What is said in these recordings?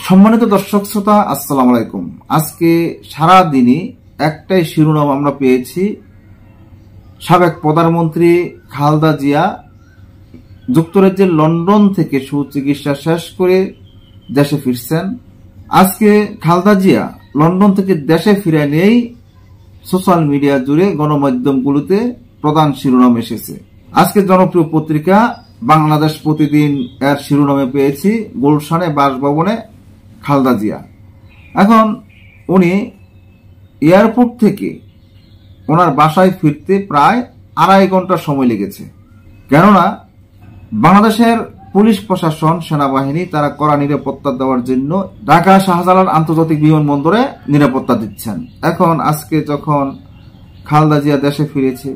সম্মানিত দর্শক শ্রোতা, আসসালামু আলাইকুম। আজকে সারা দিনই একটাই শিরোনাম আমরা পেয়েছি, সাবেক প্রধানমন্ত্রী খালেদা জিয়া যুক্তরাজ্যের লন্ডন থেকে সুচিকিৎসা শেষ করে দেশে ফিরছেন। আজকে খালেদা জিয়া লন্ডন থেকে দেশে ফিরে নিয়েই সোশ্যাল মিডিয়া জুড়ে গণমাধ্যমগুলোতে প্রধান শিরোনাম এসেছে। আজকে জনপ্রিয় পত্রিকা বাংলাদেশ প্রতিদিন এর শিরোনামে পেয়েছি গুলশানে বাসভবনে খালেদা জিয়া। এখন উনি এয়ারপোর্ট থেকে ওনার বাসায় ফিরতে প্রায় 2.5 ঘন্টা সময় লেগেছে। কেননা বাংলাদেশের পুলিশ প্রশাসন, সেনাবাহিনী তারা কড়া নিরাপত্তা দেওয়ার জন্য ঢাকা শাহজালাল আন্তর্জাতিক বিমানবন্দরে নিরাপত্তা দিচ্ছেন। এখন আজকে যখন খালেদা জিয়া দেশে ফিরেছে,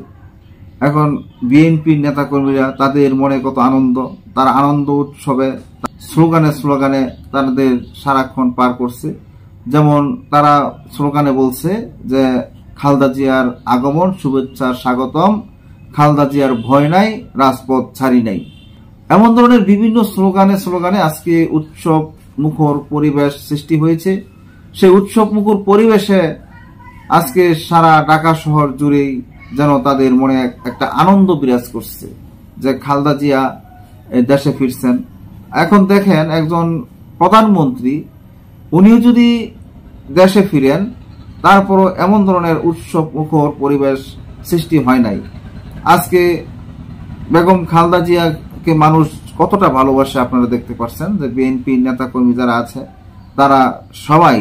এখন বিএনপির নেতাকর্মীরা তাদের মনে কত আনন্দ, তারা আনন্দ উৎসবে স্লোগানে স্লোগানে তাদের সারাক্ষণ পার করছে। যেমন তারা স্লোগানে বলছে যে খালেদা জিয়ার আগমন, শুভেচ্ছা, স্বাগতম, খালেদা জিয়ার ভয় নাই, রাজপথ ছাড়ি নাই। এমন ধরনের বিভিন্ন স্লোগানে আজকে উৎসব মুখর পরিবেশ সৃষ্টি হয়েছে। সেই উৎসব মুখর পরিবেশে আজকে সারা ঢাকা শহর জুড়েই যেন তাদের মনে একটা আনন্দ বিরাজ করছে যে খালেদা জিয়া দেশে ফিরছেন। এখন দেখেন, একজন প্রধানমন্ত্রী উনিও যদি দেশে ফিরেন, তারপরও এমন ধরনের উৎসব মুখর পরিবেশ সৃষ্টি হয় নাই। আজকে বেগম খালেদা জিয়াকে মানুষ কতটা ভালোবাসে আপনারা দেখতে পাচ্ছেন যে বিএনপি নেতাকর্মী যারা আছে তারা সবাই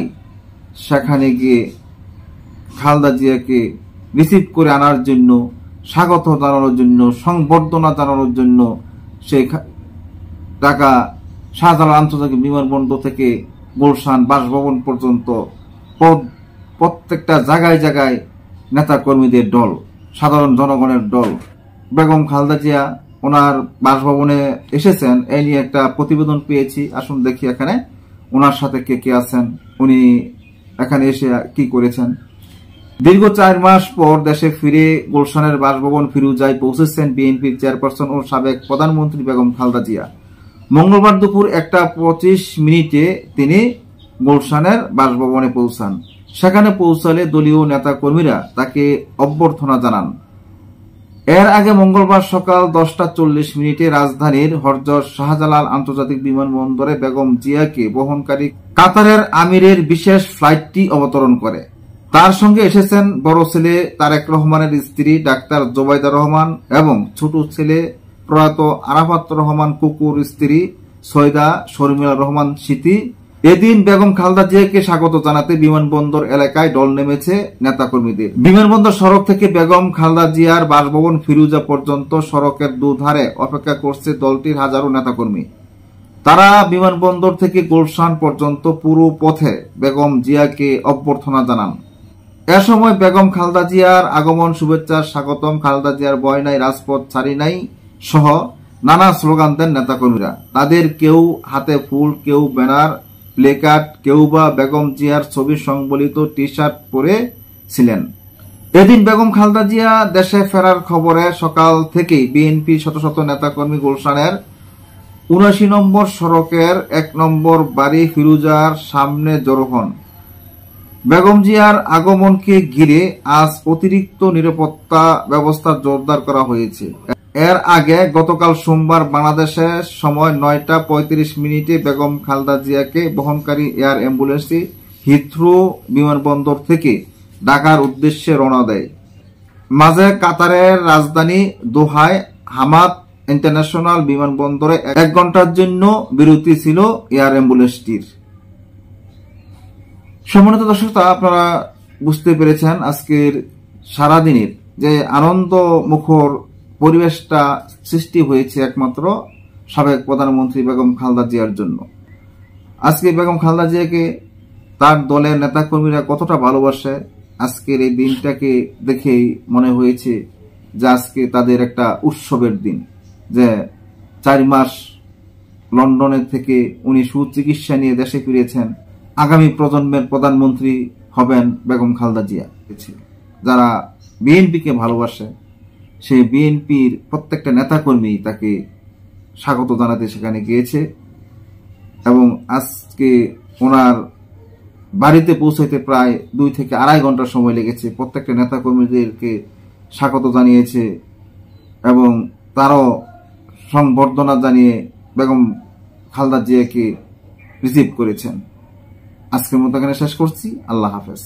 সেখানে গিয়ে খালেদা জিয়াকে রিসিভ করে আনার জন্য, স্বাগত জানানোর জন্য, সংবর্ধনা জানানোর জন্য সেই ঢাকা শাহজালাল আন্তর্জাতিক বিমানবন্দর থেকে গুলশান বাসভবন পর্যন্ত প্রত্যেকটা জায়গায় জায়গায় নেতাকর্মীদের দল, সাধারণ জনগণের দল। বেগম খালেদা জিয়া ওনার বাসভবনে এসেছেন, এই নিয়ে একটা প্রতিবেদন পেয়েছি। আসুন দেখি এখানে ওনার সাথে কে কে আছেন, উনি এখানে এসে কি করেছেন। দীর্ঘ 4 মাস পর দেশে ফিরে গুলশানের বাসভবন ফিরোজায় পৌঁছেছেন বিএনপির চেয়ারপারসন ও সাবেক প্রধানমন্ত্রী বেগম খালেদা জিয়া। মঙ্গলবার দুপুর 1:25 তিনি গুলশানের বাসভবনে পৌঁছান। সেখানে পৌঁছালে দলীয় নেতা কর্মীরা তাকে অভ্যর্থনা জানান। এর আগে মঙ্গলবার সকাল 10:40 রাজধানীর হযরত শাহজালাল আন্তর্জাতিক বিমানবন্দরে বেগম জিয়াকে বহনকারী কাতারের আমিরের বিশেষ ফ্লাইটটি অবতরণ করে। তার সঙ্গে এসেছেন বড় ছেলে তারেক রহমানের স্ত্রী ডাক্তার জোবাইদা রহমান এবং ছোট ছেলে প্রয়াত আরাফাত রহমান কুকুর, স্ত্রী সৈয়দা শর্মিলা রহমান স্মৃতি। এদিন বেগম খালেদা জিয়াকে স্বাগত জানাতে বিমানবন্দর এলাকায় দল নেমেছে নেতাকর্মীদের। বিমানবন্দর সড়ক থেকে বেগম খালেদা জিয়ার বাসভবন ফিরোজা পর্যন্ত সড়কের দুধারে অপেক্ষা করছে দলটির হাজারো নেতাকর্মী। তারা বিমানবন্দর থেকে গুলশান পর্যন্ত পুরো পথে বেগম জিয়াকে অভ্যর্থনা জানান। এ সময় বেগম খালেদা জিয়ার আগমন, শুভেচ্ছা, স্বাগতম, খালেদা জিয়ার ভয় নাই, রাজপথ ছাড়ি নাই সহ নানা স্লোগান দেন নেতাকর্মীরা। তাদের কেউ হাতে ফুল, কেউ ব্যানার, প্লেকার্ড, কেউ বা বেগম জিয়ার ছবি সংবলিত টি-শার্ট পরে ছিলেন। এদিন বেগম খালেদা জিয়া দেশে ফেরার খবরে সকাল থেকেই বিএনপি শত শত নেতাকর্মী গুলশানের ৭৯ নম্বর সড়কের 1 নম্বর বাড়ি ফিরোজার সামনে জড়ো হন। বেগম জিয়ার আগমনকে ঘিরে আজ অতিরিক্ত নিরাপত্তা ব্যবস্থা জোরদার করা হয়েছে। এর আগে গতকাল সোমবার বাংলাদেশের সময় 9:35 বেগম খালেদা জিয়াকে বহনকারী এয়ার অ্যাম্বুলেন্সটি হিথ্রো বিমানবন্দর থেকে ঢাকার উদ্দেশ্যে রওনা দেয়। মাঝে কাতারের রাজধানী দোহায় হামাদ ইন্টারন্যাশনাল বিমানবন্দরে 1 ঘন্টার জন্য বিরতি ছিল এয়ার অ্যাম্বুলেন্সটির। সম্মানিত দর্শক, আপনারা বুঝতে পেরেছেন আজকের সারাদিনের যে আনন্দ মুখর পরিবেশটা সৃষ্টি হয়েছে একমাত্র সাবেক প্রধানমন্ত্রী বেগম খালেদা জিয়ার জন্য। আজকে বেগম খালেদা জিয়াকে তার দলের নেতাকর্মীরা কতটা ভালোবাসে, আজকের এই দিনটাকে দেখেই মনে হয়েছে যে আজকে তাদের একটা উৎসবের দিন। যে 4 মাস লন্ডনে থেকে উনি সুচিকিৎসা নিয়ে দেশে ফিরেছেন। আগামী প্রজন্মের প্রধানমন্ত্রী হবেন বেগম খালেদা জিয়া। যারা বিএনপিকে ভালোবাসে, সেই বিএনপির প্রত্যেকটা নেতাকর্মী তাকে স্বাগত জানাতে সেখানে গিয়েছে এবং আজকে ওনার বাড়িতে পৌঁছাইতে প্রায় 2 থেকে 2.5 ঘন্টা সময় লেগেছে। প্রত্যেকটা নেতাকর্মীদেরকে স্বাগত জানিয়েছে এবং তারও সংবর্ধনা জানিয়ে বেগম খালেদা জিয়াকে রিসিভ করেছেন। আজকের মতো এখানে শেষ করছি। আল্লাহ হাফেজ।